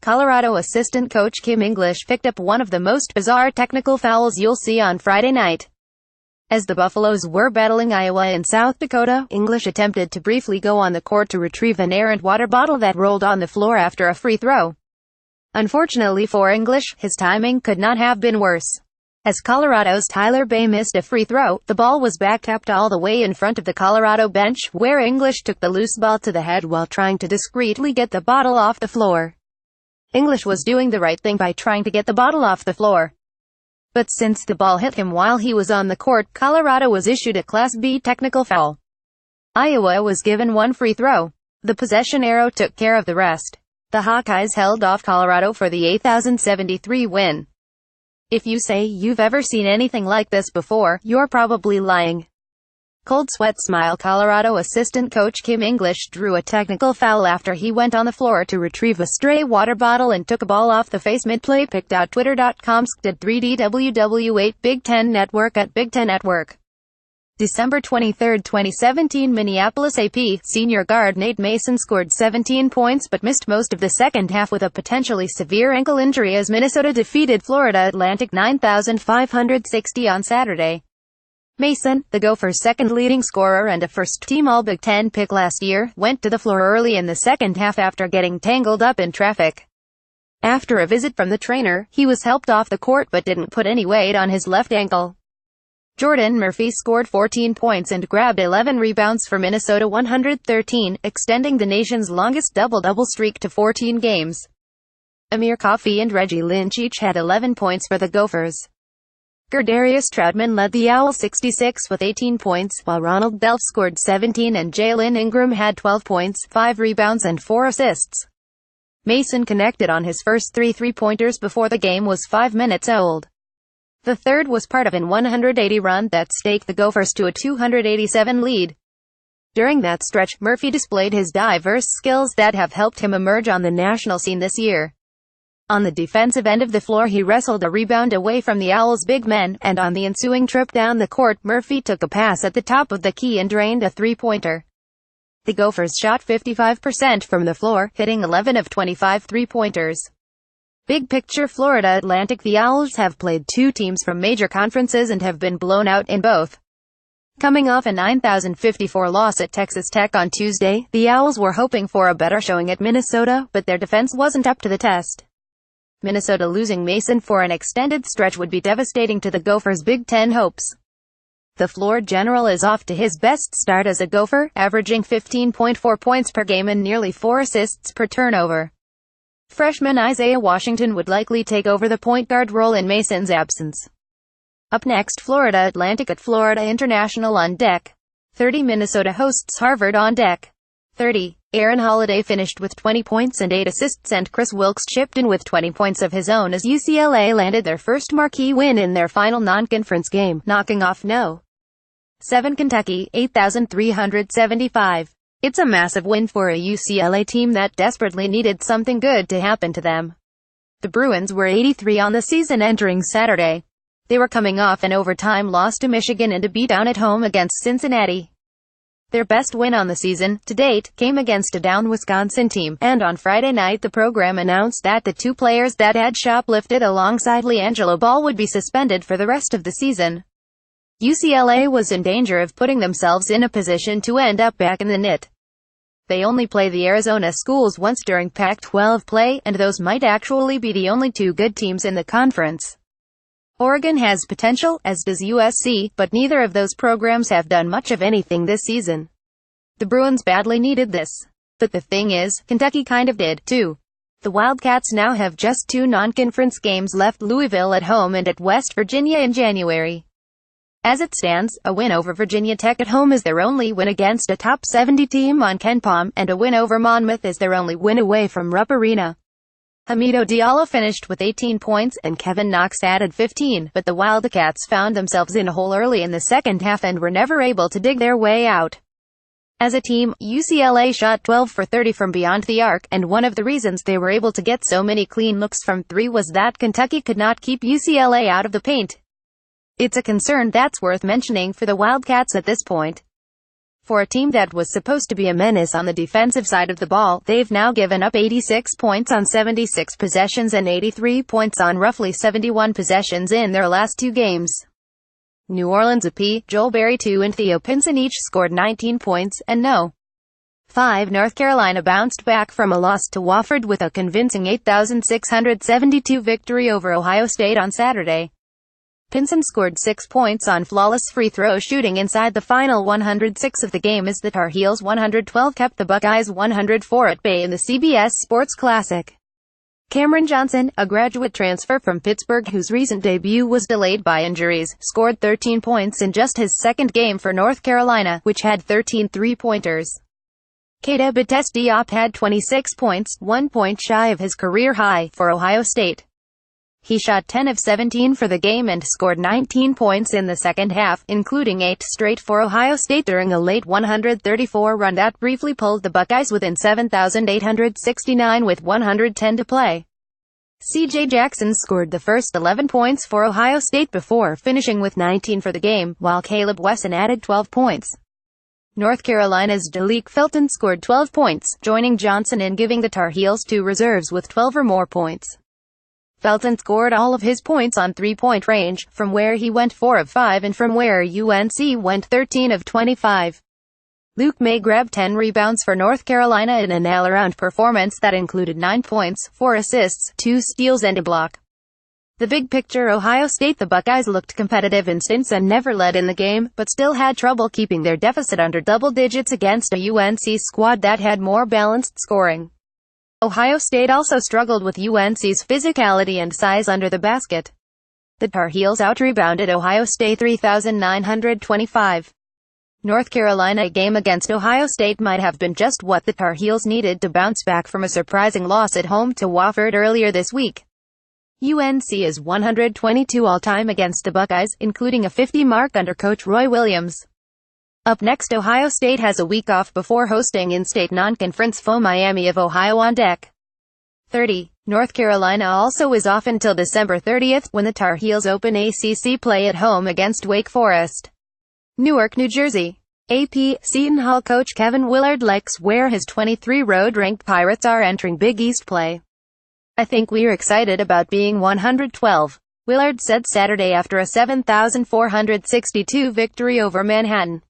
Colorado assistant coach Kim English picked up one of the most bizarre technical fouls you'll see on Friday night. As the Buffaloes were battling Iowa and South Dakota, English attempted to briefly go on the court to retrieve an errant water bottle that rolled on the floor after a free throw. Unfortunately for English, his timing could not have been worse. As Colorado's Tyler Bay missed a free throw, the ball was backtapped all the way in front of the Colorado bench, where English took the loose ball to the head while trying to discreetly get the bottle off the floor. English was doing the right thing by trying to get the bottle off the floor. But since the ball hit him while he was on the court, Colorado was issued a Class B technical foul. Iowa was given one free throw. The possession arrow took care of the rest. The Hawkeyes held off Colorado for the 8,073 win. If you say you've ever seen anything like this before, you're probably lying. Cold sweat smile. Colorado assistant coach Kim English drew a technical foul after he went on the floor to retrieve a stray water bottle and took a ball off the face mid-play. Pic.twitter.com /3DWW8 Big Ten Network at Big Ten Network. December 23, 2017. Minneapolis AP senior guard Nate Mason scored 17 points but missed most of the second half with a potentially severe ankle injury as Minnesota defeated Florida Atlantic 9,560 on Saturday. Mason, the Gophers' second leading scorer and a first-team All-Big Ten pick last year, went to the floor early in the second half after getting tangled up in traffic. After a visit from the trainer, he was helped off the court but didn't put any weight on his left ankle. Jordan Murphy scored 14 points and grabbed 11 rebounds for Minnesota 113, extending the nation's longest double-double streak to 14 games. Amir Coffey and Reggie Lynch each had 11 points for the Gophers. Gerdarius Troutman led the Owls 66 with 18 points, while Ronald Delph scored 17 and Jalen Ingram had 12 points, 5 rebounds and 4 assists. Mason connected on his first 3 three-pointers before the game was 5 minutes old. The third was part of an 180 run that staked the Gophers to a 287 lead. During that stretch, Murphy displayed his diverse skills that have helped him emerge on the national scene this year. On the defensive end of the floor, he wrestled a rebound away from the Owls' big men, and on the ensuing trip down the court, Murphy took a pass at the top of the key and drained a three-pointer. The Gophers shot 55% from the floor, hitting 11 of 25 three-pointers. Big picture. Florida Atlantic. The Owls have played 2 teams from major conferences and have been blown out in both. Coming off a 9,054 loss at Texas Tech on Tuesday, the Owls were hoping for a better showing at Minnesota, but their defense wasn't up to the test. Minnesota losing Mason for an extended stretch would be devastating to the Gophers' Big Ten hopes. The floor general is off to his best start as a Gopher, averaging 15.4 points per game and nearly 4 assists per turnover. Freshman Isaiah Washington would likely take over the point guard role in Mason's absence. Up next, Florida Atlantic at Florida International on deck. 30. Minnesota hosts Harvard on deck. 30. Aaron Holiday finished with 20 points and 8 assists and Chris Wilkes chipped in with 20 points of his own as UCLA landed their first marquee win in their final non-conference game, knocking off No. 7 Kentucky, 8,375. It's a massive win for a UCLA team that desperately needed something good to happen to them. The Bruins were 83 on the season entering Saturday. They were coming off an overtime loss to Michigan and a beatdown at home against Cincinnati. Their best win on the season, to date, came against a down Wisconsin team, and on Friday night the program announced that the 2 players that had shoplifted alongside LiAngelo Ball would be suspended for the rest of the season. UCLA was in danger of putting themselves in a position to end up back in the NIT. They only play the Arizona schools once during Pac-12 play, and those might actually be the only 2 good teams in the conference. Oregon has potential, as does USC, but neither of those programs have done much of anything this season. The Bruins badly needed this. But the thing is, Kentucky kind of did, too. The Wildcats now have just 2 non-conference games left: Louisville at home and at West Virginia in January. As it stands, a win over Virginia Tech at home is their only win against a top 70 team on KenPom, and a win over Monmouth is their only win away from Rupp Arena. Hamidou Diallo finished with 18 points, and Kevin Knox added 15, but the Wildcats found themselves in a hole early in the second half and were never able to dig their way out. As a team, UCLA shot 12 for 30 from beyond the arc, and one of the reasons they were able to get so many clean looks from 3 was that Kentucky could not keep UCLA out of the paint. It's a concern that's worth mentioning for the Wildcats at this point. For a team that was supposed to be a menace on the defensive side of the ball, they've now given up 86 points on 76 possessions and 83 points on roughly 71 possessions in their last 2 games. New Orleans AP, Joel Berry II and Theo Pinson each scored 19 points, and No. 5 North Carolina bounced back from a loss to Wofford with a convincing 8,672 victory over Ohio State on Saturday. Pinson scored 6 points on flawless free throw shooting inside the final 106 of the game as the Tar Heels 112 kept the Buckeyes 104 at bay in the CBS Sports Classic. Cameron Johnson, a graduate transfer from Pittsburgh whose recent debut was delayed by injuries, scored 13 points in just his second game for North Carolina, which had 13 three-pointers. Keita Bates-Diop had 26 points, 1 point shy of his career high, for Ohio State. He shot 10 of 17 for the game and scored 19 points in the second half, including 8 straight for Ohio State during a late 134 run that briefly pulled the Buckeyes within 7,869 with 110 to play. C.J. Jackson scored the first 11 points for Ohio State before finishing with 19 for the game, while Caleb Wesson added 12 points. North Carolina's Dalik Felton scored 12 points, joining Johnson in giving the Tar Heels 2 reserves with 12 or more points. Felton scored all of his points on three-point range, from where he went 4 of 5 and from where UNC went 13 of 25. Luke May grabbed 10 rebounds for North Carolina in an all-around performance that included 9 points, 4 assists, 2 steals and a block. The big picture: Ohio State, the Buckeyes looked competitive in stints and never led in the game, but still had trouble keeping their deficit under double digits against a UNC squad that had more balanced scoring. Ohio State also struggled with UNC's physicality and size under the basket. The Tar Heels out-rebounded Ohio State 3,925. North Carolina game against Ohio State might have been just what the Tar Heels needed to bounce back from a surprising loss at home to Wofford earlier this week. UNC is 122 all-time against the Buckeyes, including a 50 mark under Coach Roy Williams. Up next, Ohio State has a week off before hosting in-state non-conference foe Miami of Ohio on deck. 30. North Carolina also is off until December 30th, when the Tar Heels open ACC play at home against Wake Forest. Newark, New Jersey. AP, Seton Hall coach Kevin Willard likes where his 23 road-ranked Pirates are entering Big East play. "I think we're excited about being 112, Willard said Saturday after a 7,462 victory over Manhattan.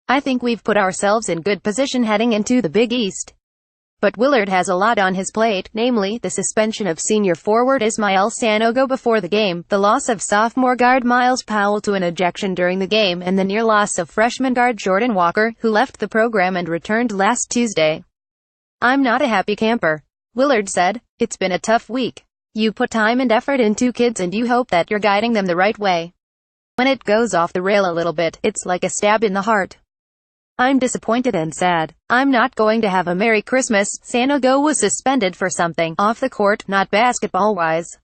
"I think we've put ourselves in good position heading into the Big East." But Willard has a lot on his plate, namely, the suspension of senior forward Ismael Sanogo before the game, the loss of sophomore guard Miles Powell to an ejection during the game, and the near loss of freshman guard Jordan Walker, who left the program and returned last Tuesday. "I'm not a happy camper," Willard said. "It's been a tough week. You put time and effort into kids and you hope that you're guiding them the right way. When it goes off the rail a little bit, it's like a stab in the heart. I'm disappointed and sad. I'm not going to have a Merry Christmas." Sanogo was suspended for something off the court, not basketball-wise,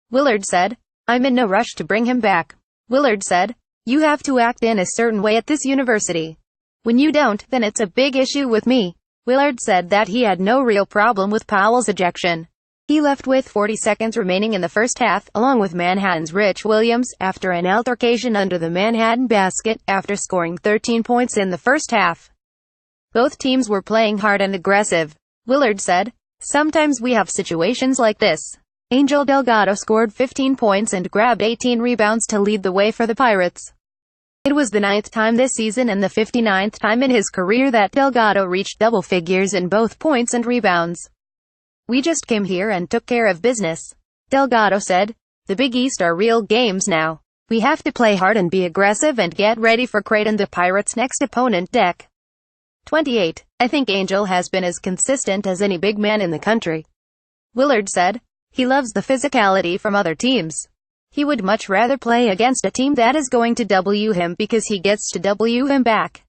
Willard said. "I'm in no rush to bring him back," Willard said. "You have to act in a certain way at this university. When you don't, then it's a big issue with me." Willard said that he had no real problem with Powell's ejection. He left with 40 seconds remaining in the first half, along with Manhattan's Rich Williams, after an altercation under the Manhattan basket, after scoring 13 points in the first half. "Both teams were playing hard and aggressive," Willard said. "Sometimes we have situations like this." Angel Delgado scored 15 points and grabbed 18 rebounds to lead the way for the Pirates. It was the 9th time this season and the 59th time in his career that Delgado reached double figures in both points and rebounds. "We just came here and took care of business," Delgado said. "The Big East are real games now. We have to play hard and be aggressive and get ready for Creighton, the Pirates' next opponent." Deck 28. "I think Angel has been as consistent as any big man in the country," Willard said. "He loves the physicality from other teams. He would much rather play against a team that is going to W him because he gets to W him back."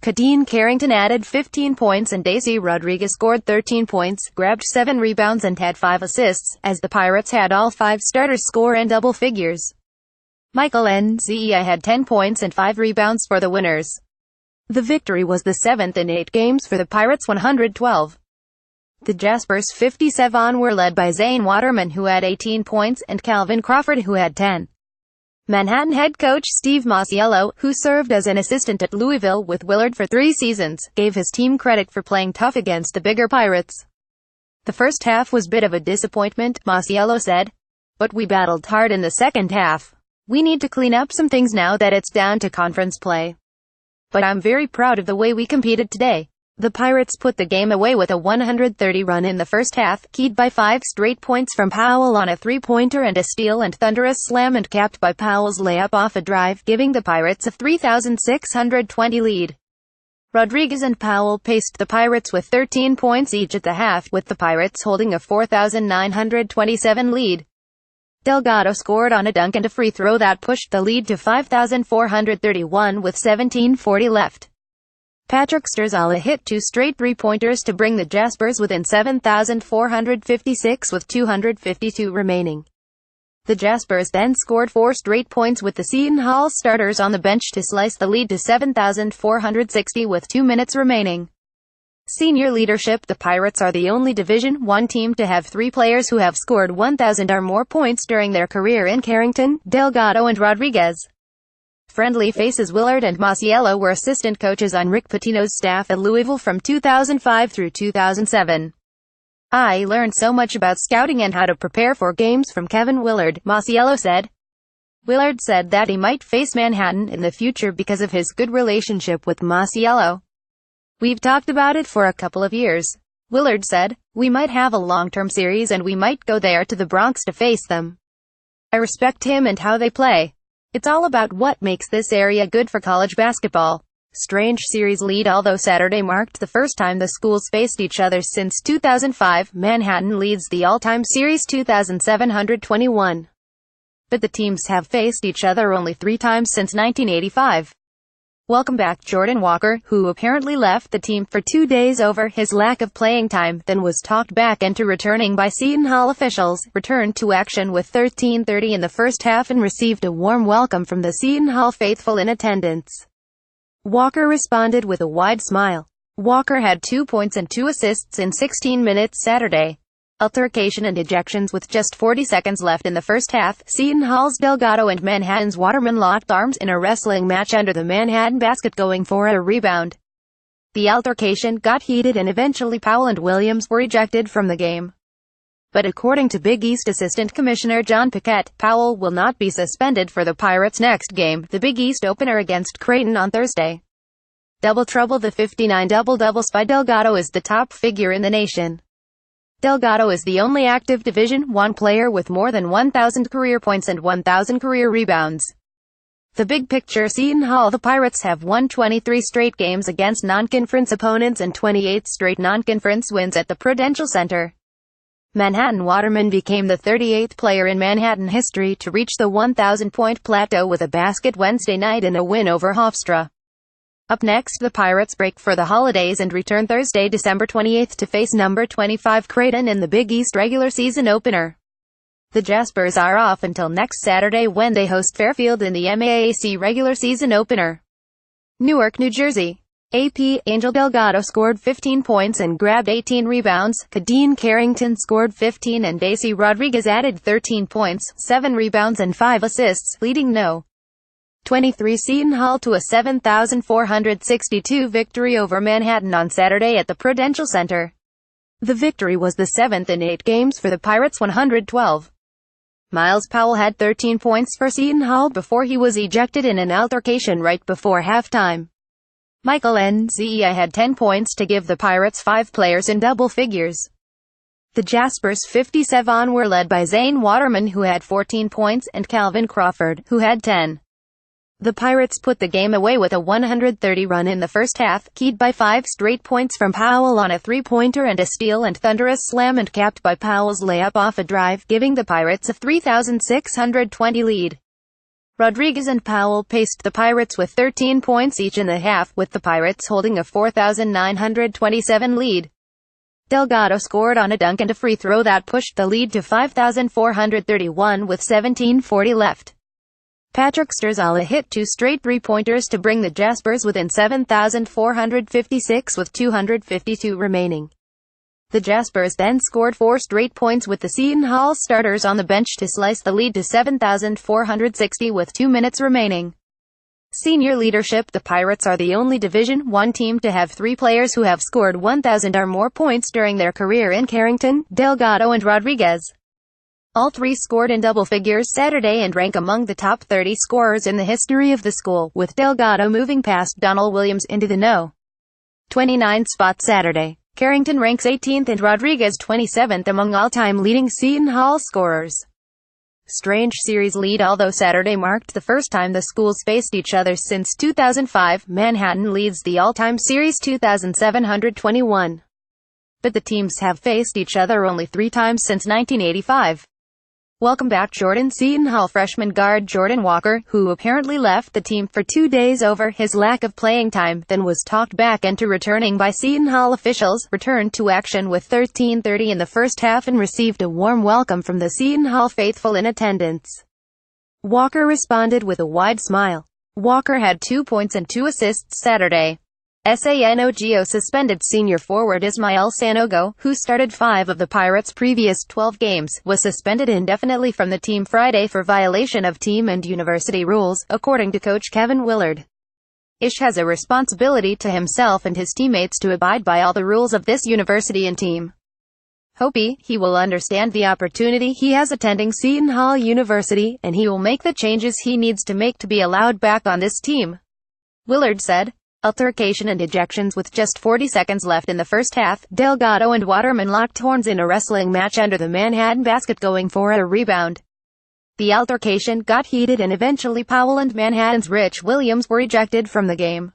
Kadeen Carrington added 15 points and Daisy Rodriguez scored 13 points, grabbed 7 rebounds and had 5 assists, as the Pirates had all 5 starters score in double figures. Michael Nzei had 10 points and 5 rebounds for the winners. The victory was the 7th in 8 games for the Pirates' 112. The Jaspers 57 were led by Zane Waterman, who had 18 points, and Calvin Crawford, who had 10. Manhattan head coach Steve Masiello, who served as an assistant at Louisville with Willard for 3 seasons, gave his team credit for playing tough against the bigger Pirates. "The first half was a bit of a disappointment," Masiello said. "But we battled hard in the second half. We need to clean up some things now that it's down to conference play. But I'm very proud of the way we competed today." The Pirates put the game away with a 130 run in the first half, keyed by 5 straight points from Powell on a three-pointer and a steal and thunderous slam, and capped by Powell's layup off a drive, giving the Pirates a 3,620 lead. Rodriguez and Powell paced the Pirates with 13 points each at the half, with the Pirates holding a 4,927 lead. Delgado scored on a dunk and a free throw that pushed the lead to 5,431 with 17:40 left. Patrick Sturzala hit 2 straight three-pointers to bring the Jaspers within 7,456 with 252 remaining. The Jaspers then scored 4 straight points with the Seton Hall starters on the bench to slice the lead to 7,460 with 2 minutes remaining. Senior leadership: the Pirates are the only Division I team to have 3 players who have scored 1,000 or more points during their career in Carrington, Delgado and Rodriguez. Friendly faces: Willard and Masiello were assistant coaches on Rick Pitino's staff at Louisville from 2005 through 2007. "I learned so much about scouting and how to prepare for games from Kevin Willard," Masiello said. Willard said that he might face Manhattan in the future because of his good relationship with Masiello. "We've talked about it for a couple of years," Willard said. "We might have a long-term series and we might go there to the Bronx to face them. I respect him and how they play. It's all about what makes this area good for college basketball." Strange series lead. Although Saturday marked the first time the schools faced each other since 2005, Manhattan leads the all-time series 2,721. But the teams have faced each other only 3 times since 1985. Welcome back. Jordan Walker, who apparently left the team for 2 days over his lack of playing time, then was talked back into returning by Seton Hall officials, returned to action with 13:30 in the first half and received a warm welcome from the Seton Hall faithful in attendance. Walker responded with a wide smile. Walker had 2 points and 2 assists in 16 minutes Saturday. Altercation and ejections. With just 40 seconds left in the first half, Seton Hall's Delgado and Manhattan's Waterman locked arms in a wrestling match under the Manhattan basket, going for a rebound. The altercation got heated and eventually Powell and Williams were ejected from the game. But according to Big East Assistant Commissioner John Paquette, Powell will not be suspended for the Pirates' next game, the Big East opener against Creighton on Thursday. Double trouble. The 59 double-doubles by Delgado is the top figure in the nation. Delgado is the only active Division I player with more than 1,000 career points and 1,000 career rebounds. The big picture: Seton Hall. The Pirates have won 23 straight games against non-conference opponents and 28 straight non-conference wins at the Prudential Center. Manhattan Waterman became the 38th player in Manhattan history to reach the 1,000-point plateau with a basket Wednesday night in a win over Hofstra. Up next, the Pirates break for the holidays and return Thursday, December 28th to face number 25 Creighton in the Big East regular season opener. The Jaspers are off until next Saturday when they host Fairfield in the MAAC regular season opener. Newark, New Jersey. AP Angel Delgado scored 15 points and grabbed 18 rebounds. Kadeen Carrington scored 15 and Daisy Rodriguez added 13 points, 7 rebounds and 5 assists, leading No. 23 Seton Hall to a 7,462 victory over Manhattan on Saturday at the Prudential Center. The victory was the 7th in 8 games for the Pirates' 112. Miles Powell had 13 points for Seton Hall before he was ejected in an altercation right before halftime. Michael Nzei had 10 points to give the Pirates 5 players in double figures. The Jaspers' 57 were led by Zane Waterman, who had 14 points, and Calvin Crawford, who had 10. The Pirates put the game away with a 130 run in the first half, keyed by 5 straight points from Powell on a three-pointer and a steal and thunderous slam, and capped by Powell's layup off a drive, giving the Pirates a 3,620 lead. Rodriguez and Powell paced the Pirates with 13 points each in the half, with the Pirates holding a 4,927 lead. Delgado scored on a dunk and a free throw that pushed the lead to 5,431 with 17:40 left. Patrick Sturzala hit 2 straight three-pointers to bring the Jaspers within 7,456 with 252 remaining. The Jaspers then scored 4 straight points with the Seton Hall starters on the bench to slice the lead to 7,460 with 2 minutes remaining. Senior leadership. The Pirates are the only Division I team to have 3 players who have scored 1,000 or more points during their career in Carrington, Delgado and Rodriguez. All 3 scored in double figures Saturday and rank among the top 30 scorers in the history of the school, with Delgado moving past Donald Williams into the No. 29 spot Saturday. Carrington ranks 18th and Rodriguez 27th among all-time leading Seton Hall scorers. Strange series lead. Although Saturday marked the first time the schools faced each other since 2005, Manhattan leads the all-time series 2,721. But the teams have faced each other only 3 times since 1985. Welcome back. Jordan. Seton Hall freshman guard Jordan Walker, who apparently left the team for 2 days over his lack of playing time, then was talked back into returning by Seton Hall officials, returned to action with 13:30 in the first half and received a warm welcome from the Seton Hall faithful in attendance. Walker responded with a wide smile. Walker had 2 points and 2 assists Saturday. SANOGO suspended senior forward Ismael Sanogo, who started 5 of the Pirates' previous 12 games, was suspended indefinitely from the team Friday for violation of team and university rules, according to coach Kevin Willard. Ish has a responsibility to himself and his teammates to abide by all the rules of this university and team. Hope he will understand the opportunity he has attending Seton Hall University, and he will make the changes he needs to make to be allowed back on this team, Willard said. Altercation and ejections. With just 40 seconds left in the first half, Delgado and Waterman locked horns in a wrestling match under the Manhattan basket going for a rebound. The altercation got heated and eventually Powell and Manhattan's Rich Williams were ejected from the game.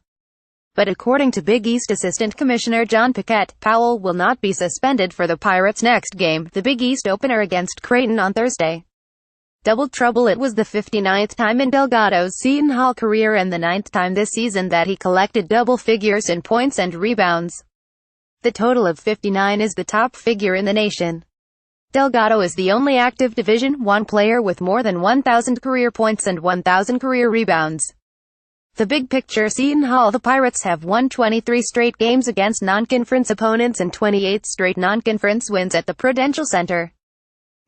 But according to Big East Assistant Commissioner John Paquette, Powell will not be suspended for the Pirates' next game, the Big East opener against Creighton on Thursday. Double trouble. It was the 59th time in Delgado's Seton Hall career and the 9th time this season that he collected double figures in points and rebounds. The total of 59 is the top figure in the nation. Delgado is the only active Division I player with more than 1,000 career points and 1,000 career rebounds. The big picture. Seton Hall. The Pirates have won 23 straight games against non-conference opponents and 28 straight non-conference wins at the Prudential Center.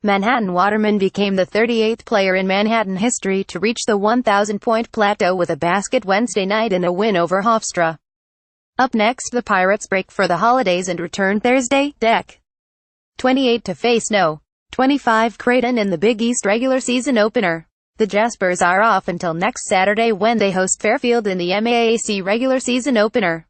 Manhattan Waterman became the 38th player in Manhattan history to reach the 1,000-point plateau with a basket Wednesday night in a win over Hofstra. Up next, the Pirates break for the holidays and return Thursday, Dec. 28 to face No. 25 Creighton in the Big East regular season opener. The Jaspers are off until next Saturday when they host Fairfield in the MAAC regular season opener.